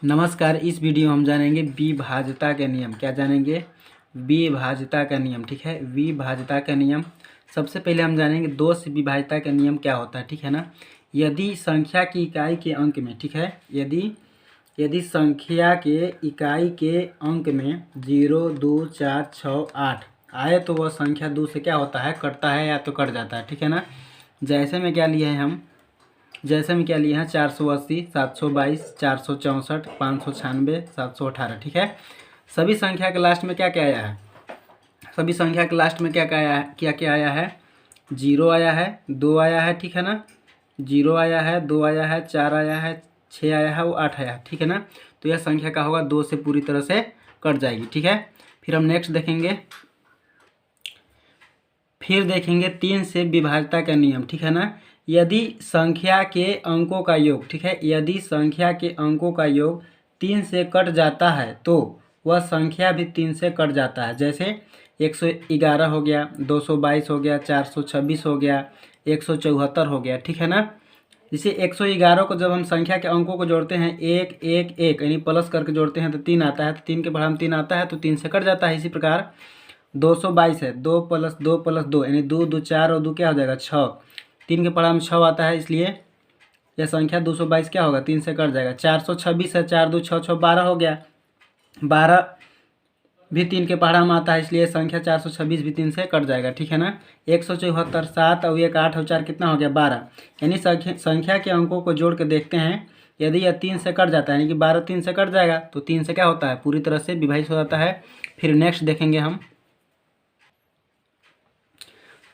नमस्कार। इस वीडियो में हम जानेंगे विभाज्यता के नियम। क्या जानेंगे? विभाज्यता का नियम। ठीक है, विभाज्यता का नियम। सबसे पहले हम जानेंगे दो से विभाज्यता का नियम क्या होता है। ठीक है ना। यदि संख्या की इकाई के अंक में, ठीक है, यदि संख्या के इकाई के अंक में 0, 2, 4, 6, 8 आए तो वह संख्या 2 से क्या होता है, कटता है या तो कट जाता है। ठीक है ना। जैसे में क्या लिए हैं 480, 722, 464, 596, 718। ठीक है। सभी संख्या के लास्ट में क्या क्या आया है? सभी संख्या के लास्ट में क्या क्या आया है? 0 आया है, 2 आया है, ठीक है ना। 0 आया है, 2 आया है, 4 आया है, 6 आया है, वो 8 आया है। ठीक है ना। तो यह संख्या का होगा 2 से पूरी तरह से कट जाएगी। ठीक है। फिर हम नेक्स्ट देखेंगे। फिर देखेंगे 3 से विभाज्यता का नियम। ठीक है ना। यदि संख्या के अंकों का योग, ठीक है, यदि संख्या के अंकों का योग 3 से कट जाता है तो वह संख्या भी 3 से कट जाता है। जैसे 111 हो गया, 222 हो गया, 426 हो गया, 174 हो गया। ठीक है ना। जैसे 111 को जब हम संख्या के अंकों को जोड़ते हैं 1 1 1 यानी प्लस करके जोड़ते हैं तो 3 आता है, तो 3 के बढ़ा 3 आता है तो 3 से कट जाता है। इसी प्रकार 222 है, 2 + 2 + 2 यानी 2 2 4 और 2 क्या हो जाएगा 6। 3 के पढ़ा में 6 आता है, इसलिए यह संख्या 222 क्या होगा, 3 से कट जाएगा। 426 है, 4 2 6 6 12 हो गया। 12 भी 3 के पहाड़ा में आता है, इसलिए संख्या 426 भी 3 से कट जाएगा। ठीक है ना। 174, 7 और 1 8 और 4 कितना हो गया 12। यानी संख्या के अंकों को जोड़ के देखते हैं, यदि यह 3 से कट जाता है यानी कि 12 3 से कट जाएगा तो 3 से क्या होता है, पूरी तरह से विभाजित हो जाता है। फिर नेक्स्ट देखेंगे हम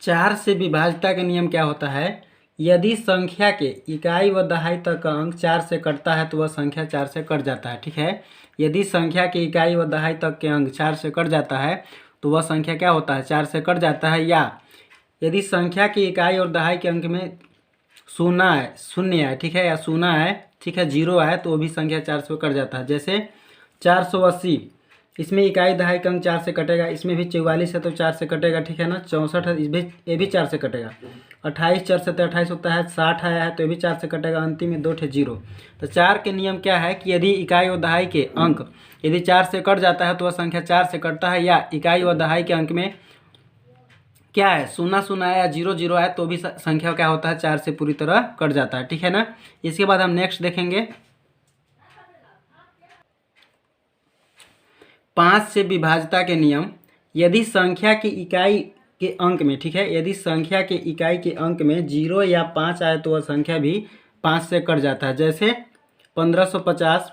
4 से विभाज्यता का नियम क्या होता है। यदि संख्या के इकाई व दहाई तक का अंक 4 से कटता है तो वह संख्या 4 से कट जाता है। ठीक है। यदि संख्या के इकाई व दहाई तक के अंक 4 से कट जाता है तो वह संख्या क्या होता है, 4 से कट जाता है। या यदि संख्या की इकाई और दहाई के अंक में शून्य है, ठीक है, या शून्य है, ठीक है, 0 है, तो वो भी संख्या 4 से कट जाता है। जैसे 480, इसमें इकाई दहाई का अंक 4 से कटेगा। इसमें भी 44 है तो 4 से कटेगा। ठीक है ना। 64 है, ये भी 4 से कटेगा। 28 4 से 28 होता है। 60 आया है तो ये भी 4 से कटेगा। अंतिम में 2 ठे 0। तो 4 के नियम क्या है कि यदि इकाई और दहाई के अंक यदि 4 से कट जाता है तो वह संख्या 4 से कटता है। या इकाई और दहाई के अंक में क्या है, 0 0 है या 0 0 है तो भी संख्या क्या होता है, 4 से पूरी तरह कट जाता है। ठीक है ना। इसके बाद हम नेक्स्ट देखेंगे 5 से विभाज्यता के नियम। यदि संख्या की इकाई के अंक में, ठीक है, यदि संख्या के इकाई के अंक में 0 या 5 आए तो वह संख्या भी 5 से कट जाता है। जैसे 1550,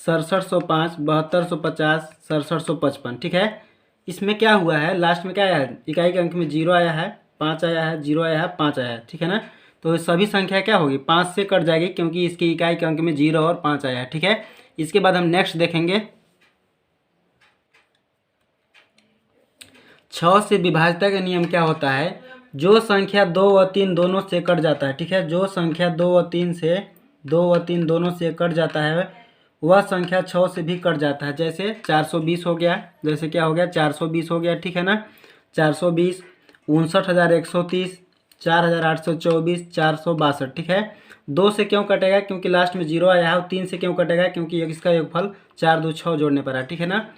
6705, 7250, 6755। ठीक है। इसमें क्या हुआ है, लास्ट में क्या आया है, इकाई के अंक में 0 आया है, 5 आया है, 0 आया है, 5 आया है। ठीक है ना। तो सभी संख्या क्या होगी, 5 से कट जाएगी क्योंकि इसकी इकाई के अंक में 0 और 5 आया है। ठीक है। इसके बाद हम नेक्स्ट देखेंगे 6 से विभाज्यता का नियम क्या होता है। जो संख्या 2 व 3 दोनों से कट जाता है, ठीक है, जो संख्या 2 व 3 दोनों से कट जाता है वह संख्या 6 से भी कट जाता है। जैसे 420 हो गया, जैसे क्या हो गया 420 हो गया। ठीक है ना। 420, 59,130, 4,824, 462। ठीक है। 2 से क्यों कटेगा, क्योंकि लास्ट में 0 आया है। और 3 से क्यों कटेगा, क्योंकि इसका योगफल 4 2 6 जोड़ने पर है। ठीक है ना।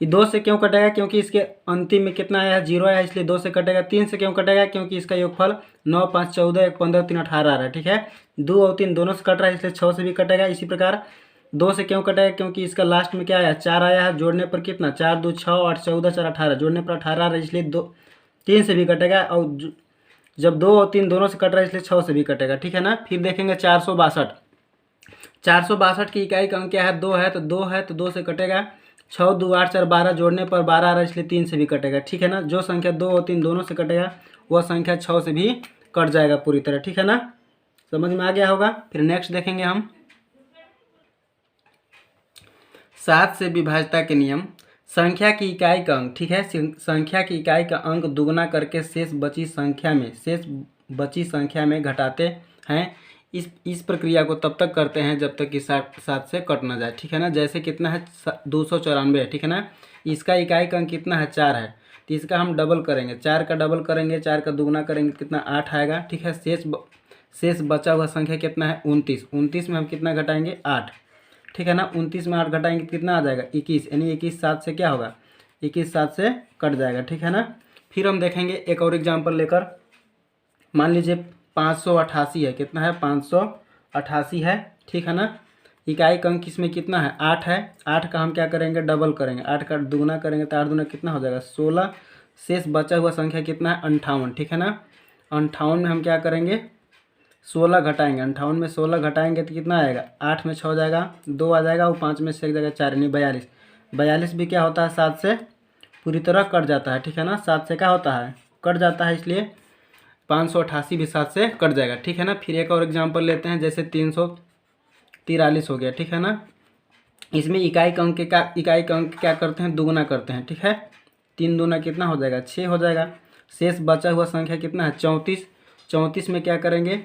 ये 2 से क्यों कटेगा, क्योंकि इसके अंतिम में कितना आया है, 0 आया है, इसलिए 2 से कटेगा। 3 से क्यों कटेगा, क्योंकि इसका योगफल 9 5 14 1 15 3 18 आ रहा है। ठीक है। 2 और 3 दोनों से कट रहा है, इसलिए 6 से भी कटेगा। इसी प्रकार 2 से क्यों कटेगा, क्योंकि इसका लास्ट में क्या आया, 4 आया है, जोड़ने पर कितना 4 2 6 8 14 4 18, जोड़ने पर 18 आ रहा है, इसलिए 3 से भी कटेगा। और जब 2 और 3 दोनों से कट रहा है इसलिए 6 से भी कटेगा। ठीक है ना। फिर देखेंगे 462। 462 की इकाई का अंक क्या है, 2 है, तो 2 है तो 2 से कटेगा। 6 2 8 4 12, जोड़ने पर 12 आ रहा है, इसलिए 3 से भी कटेगा। ठीक है ना। जो संख्या 2 और 3 दोनों से कटेगा वह संख्या 6 से भी कट जाएगा पूरी तरह। ठीक है ना। समझ में आ गया होगा। फिर नेक्स्ट देखेंगे हम 7 से विभाज्यता के नियम। संख्या की इकाई का अंक, ठीक है, संख्या की इकाई का अंक दुगना करके शेष बची संख्या में घटाते हैं। इस प्रक्रिया को तब तक करते हैं जब तक कि 7 से कट ना जाए। ठीक है ना। जैसे कितना है 294 है। ठीक है ना। इसका इकाई का अंक कितना है 4 है, तो इसका हम डबल करेंगे, 4 का डबल करेंगे, 4 का दुगना करेंगे, कितना 8 आएगा। ठीक है। शेष बचा हुआ संख्या कितना है 29। 29 में हम कितना घटाएंगे 8। ठीक है ना। 29 में 8 घटाएंगे कितना आ जाएगा 21, यानी 21 7 से क्या होगा 21 7 से कट जाएगा, ठीक है ना। फिर हम देखेंगे एक और एग्जाम्पल लेकर। मान लीजिए 588 है, कितना है 588 है, ठीक है ना। इकाई का अंक इसमें कितना है 8 है। 8 का हम क्या करेंगे डबल करेंगे, 8 का दुगुना करेंगे तो 8 दूना कितना हो जाएगा 16। शेष बचा हुआ संख्या कितना है 58, ठीक है ना। 58 में हम क्या करेंगे 16 घटाएंगे, 58 में 16 घटाएंगे तो कितना आएगा 8 में 6 हो जाएगा 2 आ जाएगा, और 5 में से एक जाएगा 4 यानी 42। 42 भी क्या होता है 7 से पूरी तरह कट जाता है, ठीक है ना। 7 से क्या होता है कट जाता है, इसलिए 588 भी 7 से कट जाएगा, ठीक है ना। फिर एक और एग्जाम्पल लेते हैं, जैसे 343 हो गया, ठीक है ना। इसमें इकाई का अंक क्या करते हैं दुगुना करते हैं, ठीक है। 3 दूना कितना हो जाएगा 6 हो जाएगा। शेष बचा हुआ संख्या कितना है 34। 34 में क्या करेंगे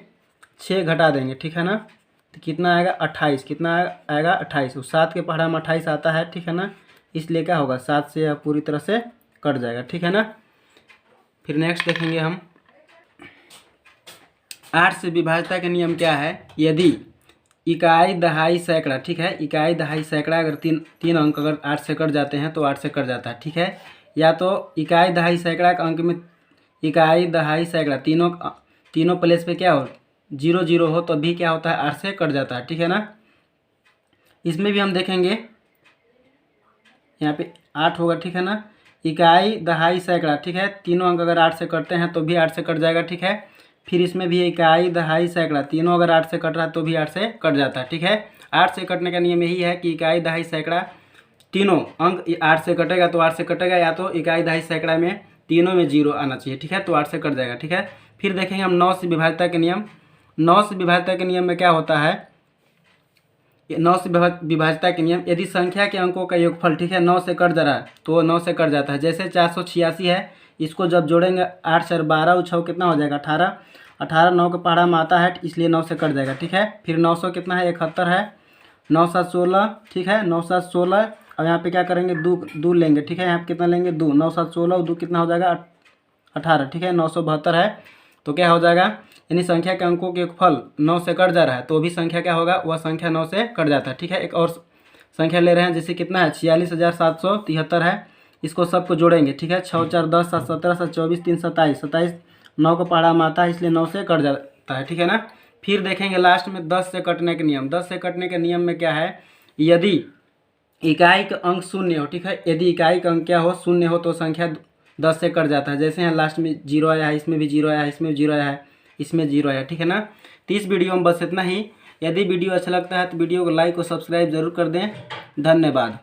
6 घटा देंगे, ठीक है ना। तो कितना आएगा 28, कितना आएगा 28। 7 के पहाड़ा में 28 आता है, ठीक है ना। इसलिए क्या होगा 7 से यह पूरी तरह से कट जाएगा, ठीक है ना। फिर नेक्स्ट देखेंगे हम 8 से विभाज्यता का नियम क्या है। यदि इकाई दहाई सैकड़ा, ठीक है, इकाई दहाई सैकड़ा अगर तीन अंक अगर 8 से कट जाते हैं तो 8 से कट जाता है, ठीक है। या तो इकाई दहाई सैकड़ा के अंक में इकाई दहाई सैकड़ा तीनों प्लेस पे क्या हो 0 0 हो तो भी क्या होता है 8 से कट जाता है, ठीक है ना। इसमें भी हम देखेंगे यहाँ पे 8 होगा, ठीक है ना। इकाई दहाई सैकड़ा, ठीक है, तीनों अंक अगर 8 से कटते हैं तो भी 8 से कट जाएगा, ठीक है। फिर इसमें भी इकाई दहाई सैकड़ा तीनों अगर 8 से कट रहा है तो भी 8 से कट जाता है, ठीक है। 8 से कटने का नियम यही है कि इकाई दहाई सैकड़ा तीनों अंक 8 से कटेगा तो 8 से कटेगा, या तो इकाई दहाई सैकड़ा में तीनों में 0 आना चाहिए, ठीक है, तो 8 से कट जाएगा, ठीक है। फिर देखेंगे हम 9 से विभाज्यता के नियम। 9 से विभाज्यता के नियम में क्या होता है 9 से विभाज्यता के नियम, यदि संख्या के अंकों का योगफल, ठीक है, 9 से कट जा रहा है तो 9 से कट जाता है। जैसे 486 है, इसको जब जोड़ेंगे 8 4 12 और 6 कितना हो जाएगा 18। 18 9 के पहाड़ा में आता है, इसलिए 9 से कट जाएगा, ठीक है। फिर 900 कितना है 71 है। 9 7 16, ठीक है, 9 7 16। अब यहाँ पे क्या करेंगे दो लेंगे, ठीक है, यहाँ पे कितना लेंगे 2। 9 7 16 और 2 कितना हो जाएगा 18, ठीक है। 972 है, तो क्या हो जाएगा यानी संख्या के अंकों के फल 9 से कट जा रहा है तो भी संख्या क्या होगा वह संख्या 9 से कट जाता है, ठीक है। एक और संख्या ले रहे हैं, जैसे कितना है 46,773 है। इसको सबको जोड़ेंगे, ठीक है, 6 4 10 7 17 7 24 3 27। 27 9 को पहाड़ा में आता है, इसलिए 9 से कट जाता है, ठीक है ना। फिर देखेंगे लास्ट में 10 से कटने के नियम। 10 से कटने के नियम में क्या है, यदि इकाई का अंक शून्य हो, ठीक है, यदि इकाई का अंक क्या हो शून्य हो तो संख्या 10 से कट जाता है। जैसे यहाँ लास्ट में 0 आया है, इसमें भी 0 आया है, इसमें भी 0 आया है, इसमें 0 आया, ठीक है ना। तो इस वीडियो में बस इतना ही। यदि वीडियो अच्छा लगता है तो वीडियो को लाइक और सब्सक्राइब जरूर कर दें। धन्यवाद।